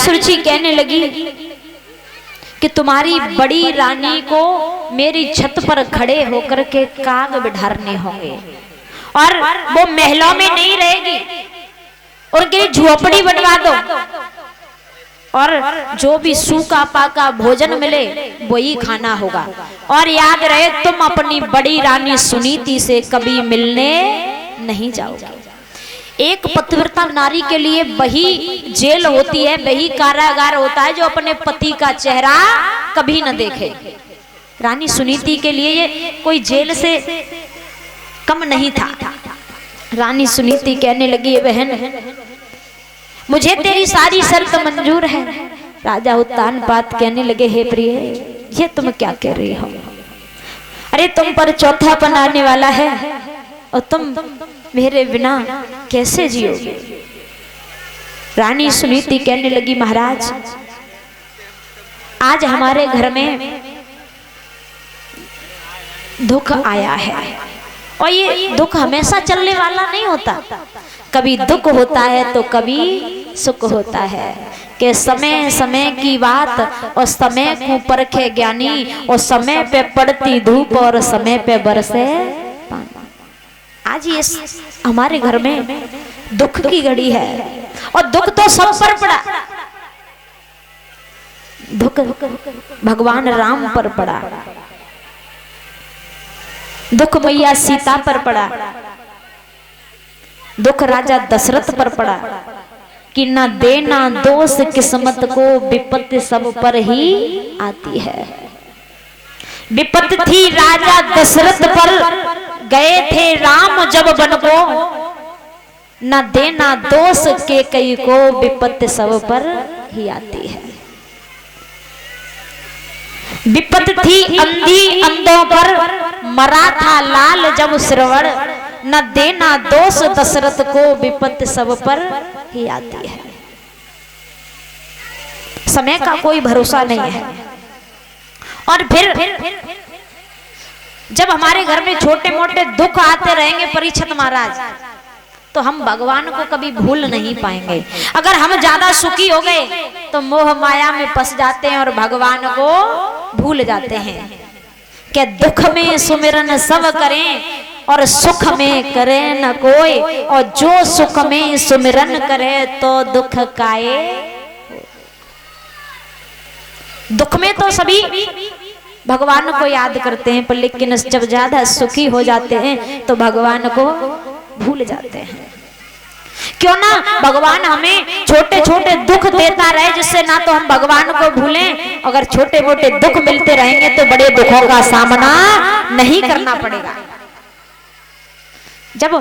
सुरुचि कहने लगी कि तुम्हारी बड़ी रानी को मेरी छत पर खड़े होकर के काग बिठारने होंगे और वो महलों में नहीं रहेगी, उनके लिए झोपड़ी बनवा दो और जो भी सूखा पाका भोजन मिले वही खाना होगा। और याद रहे तुम अपनी बड़ी रानी सुनीति से कभी मिलने नहीं जाओगे। एक पतिव्रता नारी के लिए वही जेल होती है, वही कारागार होता है जो अपने पति का चेहरा कभी न देखे। रानी सुनीति के लिए ये कोई जेल से कम नहीं था। रानी सुनीति कहने लगी, बहन मुझे तेरी सारी शर्त मंजूर है। राजा उत्तानपाद कहने लगे, हे प्रिय ये तुम क्या कह रही हो? अरे तुम पर चौथापन आने वाला है और तुम मेरे बिना कैसे जियोगे? रानी सुनीति कहने लगी, महाराज आज हमारे घर में दुख आया है और ये दुख हमेशा चलने वाला नहीं होता। कभी दुख होता है तो कभी सुख होता है कि समय समय की बात और समय को परखे ज्ञानी और समय पे पड़ती धूप और समय पे बरसे पानी। आज ये हमारे घर में दुख की घड़ी है और दुख तो सब पर पड़ा। दुख भगवान राम पर पड़ा, दुख मैया सीता पर पड़ा, दुख राजा दशरथ पर पड़ा कि न देना दोष किस्मत को, विपत्ति सब पर ही आती है। विपत्ति थी राजा दशरथ पर, गए थे राम जब वन को, न देना दोष के कई को, विपत्ति सब पर ही आती है। विपत्ति थी अंधी अंधों पर, मरा था लाल जब श्रवण, न देना दोष दशरथ को, विपत्ति सब पर ही आती है। समय का कोई भरोसा नहीं है। और फिर जब हमारे घर में छोटे मोटे दुख आते रहेंगे परीक्षित महाराज, तो हम भगवान को कभी भूल नहीं पाएंगे। अगर हम ज्यादा सुखी हो गए तो मोह माया में फंस जाते हैं और भगवान को भूल जाते हैं। कि दुख में सुमिरन सब करें और सुख में करे न कोई, और जो सुख में सुमिरन करे तो दुख काए। दुख में तो सभी भगवान को याद करते हैं, पर लेकिन जब ज्यादा सुखी हो जाते हैं तो भगवान को भूल जाते हैं। क्यों ना भगवान हमें छोटे छोटे दुख देता रहे, जिससे ना तो हम भगवान को भूलें। अगर छोटे मोटे दुख मिलते रहेंगे तो बड़े दुखों का सामना नहीं करना पड़ेगा। जब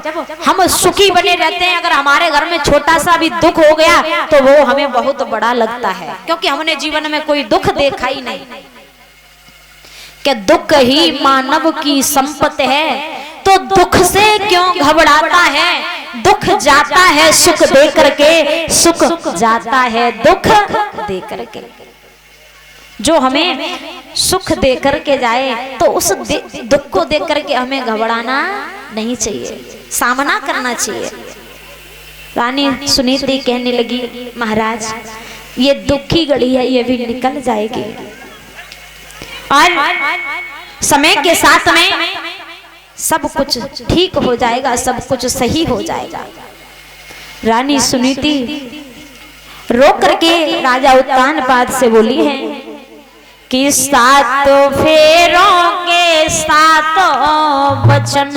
हम सुखी बने रहते हैं, अगर हमारे घर में छोटा सा भी दुख हो गया तो वो हमें बहुत बड़ा लगता है, क्योंकि हमने जीवन में कोई दुख देखा ही नहीं। कि दुख ही मानव की संपत्ति है, तो दुख से क्यों घबराता है? दुख जाता है सुख दे करके, सुख जाता है दुख दे करके। जो हमें सुख दे करके जाए तो उस दुख को देख करके हमें घबराना नहीं चाहिए, सामना करना चाहिए। रानी सुनीति कहने लगी, महाराज ये दुख की घड़ी है, ये भी निकल जाएगी और समय के साथ में सब कुछ ठीक हो जाएगा, सब कुछ सही हो जाएगा। रानी सुनीति रो करके राजा उत्तानपाद से बोली है कि सातों फेरों के सातों वचन